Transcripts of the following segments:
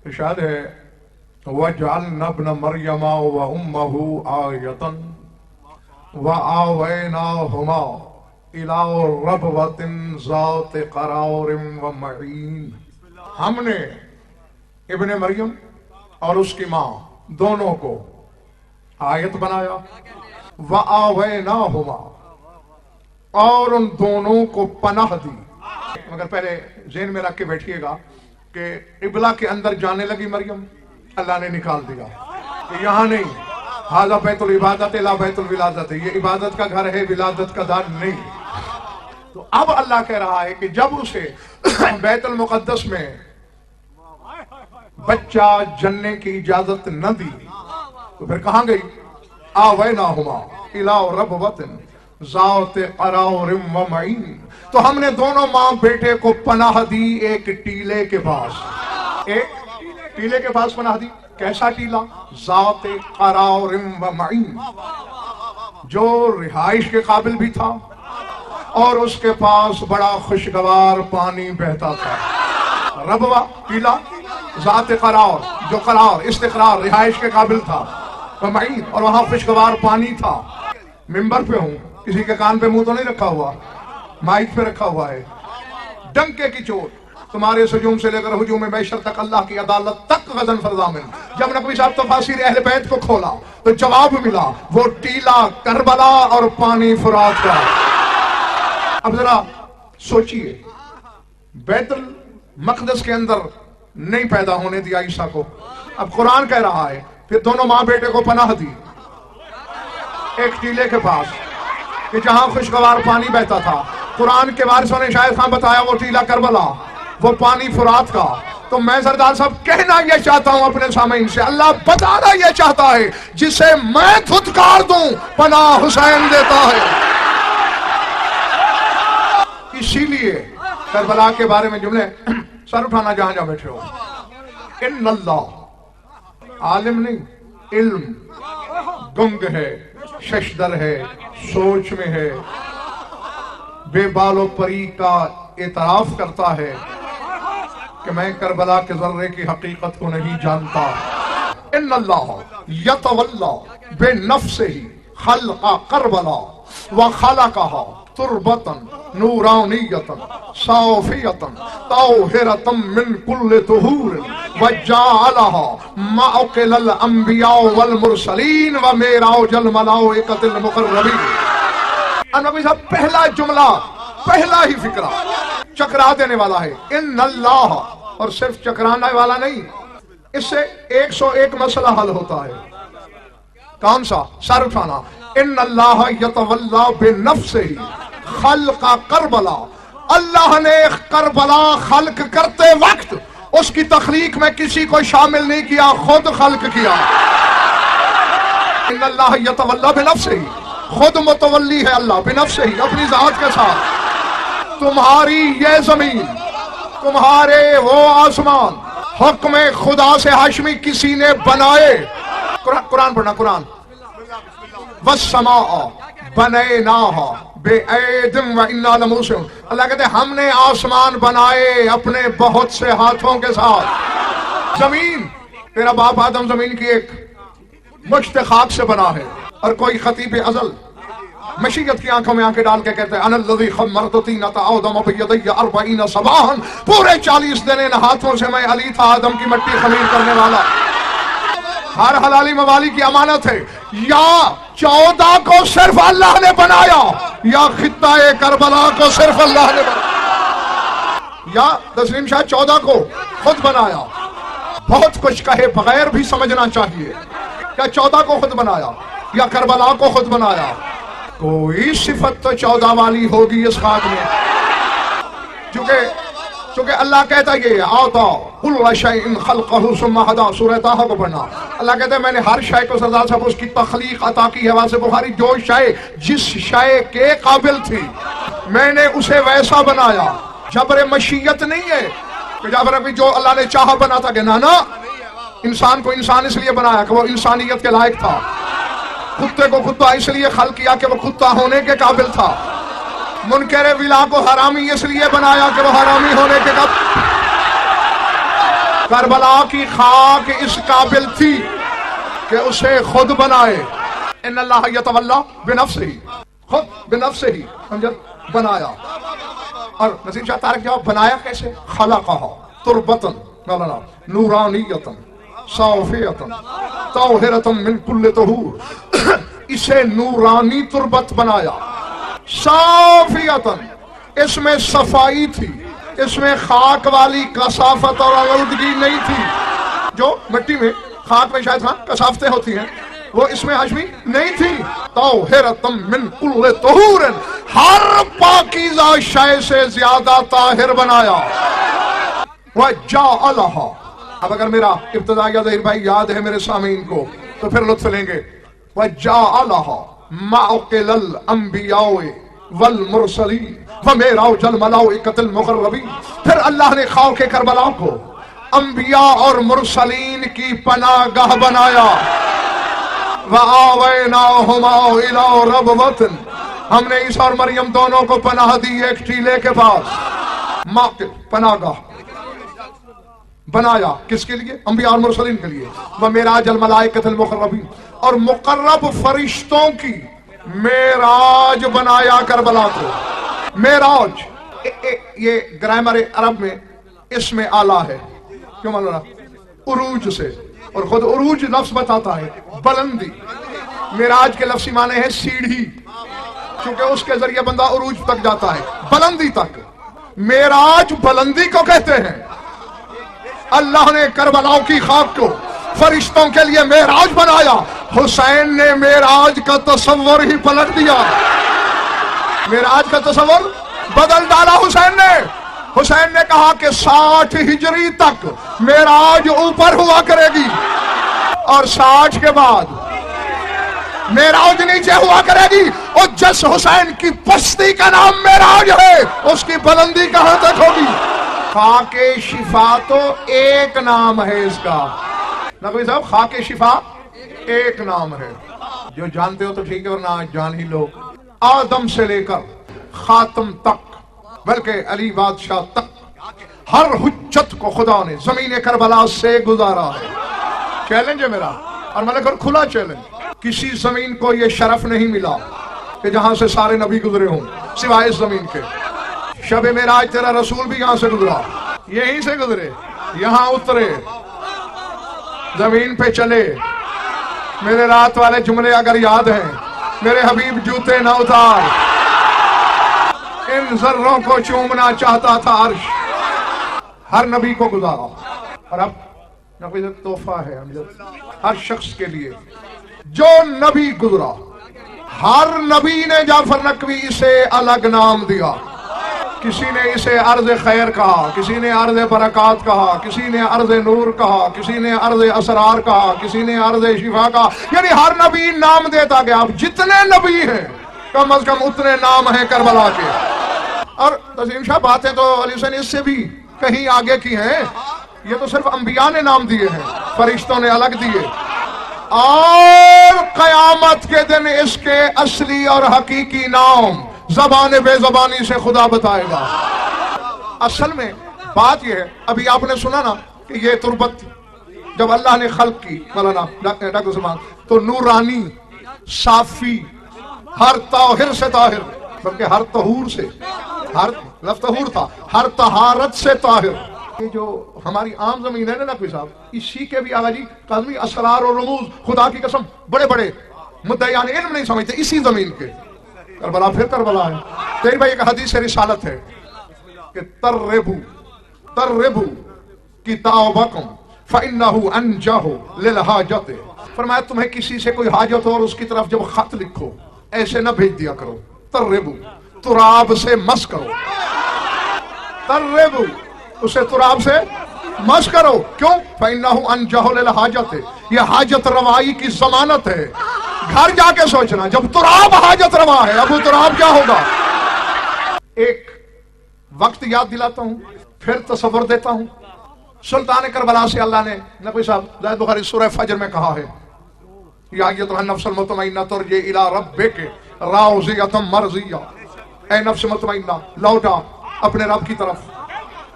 ارشاد ہے وَجْعَلْنَا ابْنَ مَرْيَمَ وَأُمَّهُ آیَةً وَآوَيْنَاهُمَا إِلَىٰ رَبْوَةٍ ذَاتِ قَرَارٍ وَمَعِينٍ۔ ہم نے ابن مریم اور اس کی ماں دونوں کو آیت بنایا، وَآوَيْنَاهُمَا، اور ان دونوں کو پناہ دی۔ مگر پہلے ذہن میں رکھ کے بیٹھیے گا کہ قبلہ کے اندر جانے لگی مریم، اللہ نے نکال دیا کہ یہاں نہیں، ھذا بیت العبادت لا بیت الولادت، یہ عبادت کا گھر ہے، ولادت کا دار نہیں۔ تو اب اللہ کہہ رہا ہے کہ جب اسے بیت المقدس میں بچہ جننے کی اجازت نہ دی تو پھر کہاں گئی؟ آویناہما الی ربوۃ ذات قرار ومعین، تو ہم نے دونوں ماں بیٹے کو پناہ دی ایک ٹیلے کے پاس، ایک ٹیلے کے پاس پناہ دی۔ کیسا ٹیلا؟ ذات قرار ومعین، جو رہائش کے قابل بھی تھا اور اس کے پاس بڑا خوشگوار پانی بہتا تھا۔ ربوہ ٹیلا، ذات قرار، جو قرار استقرار رہائش کے قابل تھا، ومعین، اور وہاں خوشگوار پانی تھا۔ ممبر پہ ہوں، کسی کے کان پہ منہ تو نہیں رکھا ہوا، مائک پہ رکھا ہوا ہے۔ ڈنکے کی چوٹ تمہارے سجوم سے لے کر ہجوم بیشر تک، اللہ کی عدالت تک غضن فرضامن۔ جب نقوی صاحب تفاسیر اہل بیت کو کھولا تو جواب ملا، وہ ٹیلا کربلا اور پانی فرات کا۔ اب ذرا سوچئے، بیت المقدس کے اندر نہیں پیدا ہونے دیا عیسیٰ کو، اب قرآن کہہ رہا ہے پھر دونوں ماں بیٹے کو پناہ دی ایک ٹیلے کے پاس کہ جہاں خوشگوار پانی بہتا تھا۔ قرآن کے وارثوں نے شاید خان بتایا وہ ٹیلا کربلا، وہ پانی فرات کا۔ تو میں سردار صاحب کہنا یہ چاہتا ہوں اپنے سامعین سے، اللہ بتانا یہ چاہتا ہے جسے میں دھتکار دوں پناہ حسین دیتا ہے۔ اسی لیے کربلا کے بارے میں جملے، سر اٹھانا جہاں جہاں بیٹھے ہو، ان اللہ، عالم نہیں، علم، گنگ ہے، ششدر ہے، سوچ میں ہے، بے بال و پری کا اعتراف کرتا ہے کہ میں کربلا کے ذرے کی حقیقت کو نہیں جانتا۔ ان اللہ یتولا بنفسہ خلق کربلا وخلقها تربتا نورانیتا صافیتا طاہرتا من کل طہور وجعلها معقل الانبیاء والمرسلین ومیراج الملائکۃ المقربین۔ نبی صاحب پہلا جملہ، پہلا ہی فکرہ چکرا دینے والا ہے، ان اللہ، اور صرف چکرانے والا نہیں، اس سے 101 مسئلہ حل ہوتا ہے۔ کون سا؟ سر اٹھانا۔ ان اللہ یتولا بنفسہ خلق کربلا، اللہ نے کربلا خلق کرتے وقت اس کی تخلیق میں کسی کو شامل نہیں کیا، خود خلق کیا۔ ان اللہ یتولا بنفسہ، خود متولی ہے اللہ بنفسہ، اپنی ذات کے ساتھ۔ تمہاری یہ زمین، تمہارے وہ آسمان حکم خدا سے ہاشمی کسی نے بنائے۔ قرآن پڑھنا، قرآن۔ والسماء بنیناہا بِأَیْدٍ وَإِنَّا لَمُوسِعُونَ، اللہ کہتے ہیں ہم نے آسمان بنائے اپنے بہت سے ہاتھوں کے ساتھ۔ زمین، تیرا باپ آدم زمین کی ایک مشت خاک سے بنا ہے، اور کوئی خطیب ازل مشیت کی آنکھوں میں آنکھیں ڈال کے کہتے ہیں انا الذی خمرت طینۃ آدم بیدی 40 صباحا، پورے 40 دن ان ہاتھوں سے میں علی تھا آدم کی مٹی خمیر کرنے والا۔ ہر حلالی موالی کی امانت ہے، یا 14 کو صرف اللہ نے بنایا، یا خطہ کربلا کو صرف اللہ نے بنایا، یا تسلیم شاہ 14 کو خود بنایا۔ بہت کچھ کہے بغیر بھی سمجھنا چاہیے، کیا 14 کو خود بنایا یا کربلا کو خود بنایا؟ کوئی صفت تو 14 والی ہوگی اس خاک میں، چونکہ اللہ کہتا یہ آتا کل شیء خلقہ ثم ہدی، سورہ طٰہٰ کو پڑھنا۔ اللہ کہتا ہے میں نے ہر شے کو سردار صاحب اس کی تخلیق عطا کی ہے، واسطے بخاری، جو شے جس شے کے قابل تھی میں نے اسے ویسا بنایا۔ جبر مشیت نہیں ہے کہ جبر ابھی جو اللہ نے چاہا بنا تھا، کہ نانا انسان کو انسان اس لیے بنایا کہ وہ انسانیت کے لائق تھا، کتے کو کتا اس لیے خلق کیا کہ وہ کتا ہونے کے قابل تھا، منکر ولا کو حرامی اس لیے بنایا کہ وہ حرامی ہونے کے قابل۔ کربلا کی خاک اس قابل تھی کہ اسے خود بنائے. ان اللہ یتولا بنفسہ، خود بنفسہ ہی بنایا. اور نصیر شاہ طارق جواب بنایا کیسے؟ خلقہ تربتن مولانا نورانیتن صافیتن طاہرتن من کل طہور، اسے نورانی تربت بنایا، صافیتن، اس میں صفائی تھی، اس میں خاک والی کثافت اور آلودگی نہیں تھی. جو مٹی میں خاک میں شاید کثافتیں ہوتی ہیں وہ اس میں ہاشمی نہیں تھی. طاہرتم من کل طہور، ہر پاکیزہ شے سے زیادہ طاہر بنایا. وجعلھا، اب اگر میرا ابتدائیہ ظہیر بھائی یاد ہے میرے سامعین کو تو پھر لطف لیں گے. وجعلھا معقل الانبیاء والمرسلین ومعراج الملائکۃ المقربین، پھر اللہ نے خاک کربلا کو انبیاء اور مرسلین کی پناہ گاہ بنایا. وَآوَيْنَاهُمَا إِلَىٰ رَبْوَةٍ، ہم نے عیسیٰ اور مریم دونوں کو پناہ دی ایک ٹیلے کے پاس. موقف پناہ گاہ بنایا کس کے لیے؟ انبیاء اور مرسلین کے لیے. وَمِعْرَاجَ الْمَلَائِكَةِ الْمُقَرَّبِينَ، اور مقرب فرشتوں کی معراج بنایا کربلا کو. معراج یہ گرامر عرب میں اس میں اعلیٰ ہے. کیوں مولانا؟ عروج سے، اور خود عروج لفظ بتاتا ہے بلندی. معراج کے لفظی معنی ہے سیڑھی، کیونکہ اس کے ذریعے بندہ عروج تک جاتا ہے، بلندی تک. معراج بلندی کو کہتے ہیں. اللہ نے کربلا کی خاک کو فرشتوں کے لیے معراج بنایا. حسین نے معراج کا تصور ہی پلٹ دیا. معراج کا تصور بدل ڈالا حسین نے. حسین نے کہا کہ 60 ہجری تک معراج اوپر ہوا کرے گی، اور 60 کے بعد معراج نیچے ہوا کرے گی. اور جس حسین کی پستی کا نام معراج ہے اس کی بلندی کہاں تک ہوگی؟ خاک شفا تو ایک نام ہے اس کا. نبی صاحب خاک شفا ایک نام ہے. جو جانتے ہو تو ٹھیک ہے، ورنہ جان ہی لو. آدم سے لے کر خاتم تک، بلکہ علی بادشاہ تک، ہر حجت کو خدا نے زمین کربلا سے گزارا ہے. چیلنج ہے میرا، اور میں نے کہا کھلا چیلنج. کسی زمین کو یہ شرف نہیں ملا کہ جہاں سے سارے نبی گزرے ہوں سوائے اس زمین کے. شب معراج تیرا رسول بھی یہاں سے گزرا، یہیں سے گزرے، یہاں اترے، زمین پہ چلے. میرے رات والے جملے اگر یاد ہیں، میرے حبیب جوتے نہ اتار، ان ذروں کو چومنا چاہتا تھا عرش. ہر نبی کو گزارا. اور اب نبی تحفہ ہے ہر شخص کے لیے جو نبی گزرا. ہر نبی نے جعفر نقوی اسے الگ نام دیا. کسی نے اسے عرض خیر کہا، کسی نے عرض برکات کہا، کسی نے عرض نور کہا، کسی نے عرض اسرار کہا، کسی نے عرض شفا کہا. یعنی ہر نبی نام دیتا گیا. اب جتنے نبی ہیں کم از کم اتنے نام ہیں کربلا کے. اور تسلیم شاہ باتیں تو علی حسین اس سے بھی کہیں آگے کی ہیں. یہ تو صرف انبیاء نے نام دیے ہیں، فرشتوں نے الگ دیے. اور قیامت کے دن اس کے اصلی اور حقیقی نام زبان بے زبانی سے خدا بتائے گا. اصل میں بات یہ ہے، ابھی آپ نے سنا نا کہ یہ تربت جب اللہ نے خلق کی مولانا ڈاکٹر سلمان، تو نورانی، صافی، ہر طاہر سے طاہر، بلکہ ہر طہور سے، ہر لفظ طہور تھا، ہر طہارت سے طاہر. یہ جو ہماری عام زمین ہے نا نقوی صاحب، اسی کے بھی آغا جی کاظمی اسرار اور رموز، خدا کی قسم بڑے بڑے مدعیان علم نہیں سمجھتے اسی زمین کے. کربلا پھر کربلا ہے. تیری بھائی ایک حدیث رسالت ہے کہ تربو کتابکم فإنہ انجہ للحاجت. فرمایا تمہیں کسی سے کوئی حاجت ہو اور اس کی طرف جب خط لکھو ایسے نہ بھیج دیا کرو. تربو، تراب سے مس کرو. تربو، اسے تراب سے مس کرو. کیوں؟ فإنہ انجہ للحاجت، یہ حاجت روائی کی ضمانت ہے. گھر جا کے سوچنا جب تراب حاجت روا ہے ابو تراب کیا ہوگا. ایک وقت یاد دلاتا ہوں، پھر تصور دیتا ہوں. سلطان کربلا سے اللہ نے نبی صاحب زید بخاری سورہ فجر میں کہا ہے، یا ایتھا النفس المطمئنہ ترجعی الی ربک راضیۃ مرضیہ. اے نفس مطمئنہ لوٹا اپنے رب کی طرف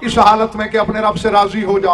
اس حالت میں کہ اپنے رب سے راضی ہو جا.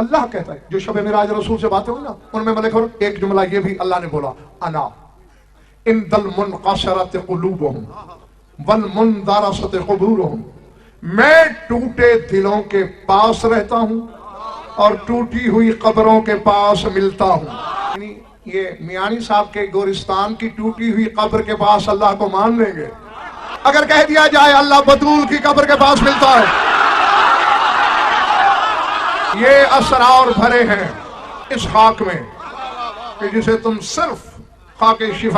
اللہ کہتا ہے جو شب معراج رسول سے باتیں ہوئی نا ان میں ملک ایک جملہ یہ بھی اللہ نے بولا انا عند المنقصرۃ قلوبہم والمندرسۃ قبورہم، میں ٹوٹے دلوں کے پاس رہتا ہوں اور ٹوٹی ہوئی قبروں کے پاس ملتا ہوں. یعنی یہ میانی صاحب کے گورستان کی ٹوٹی ہوئی قبر کے پاس اللہ کو مان لیں گے اگر کہہ دیا جائے اللہ بطول کی قبر کے پاس ملتا ہے. یہ اسرار بھرے ہیں اس خاک میں کہ جسے تم صرف خاک شفا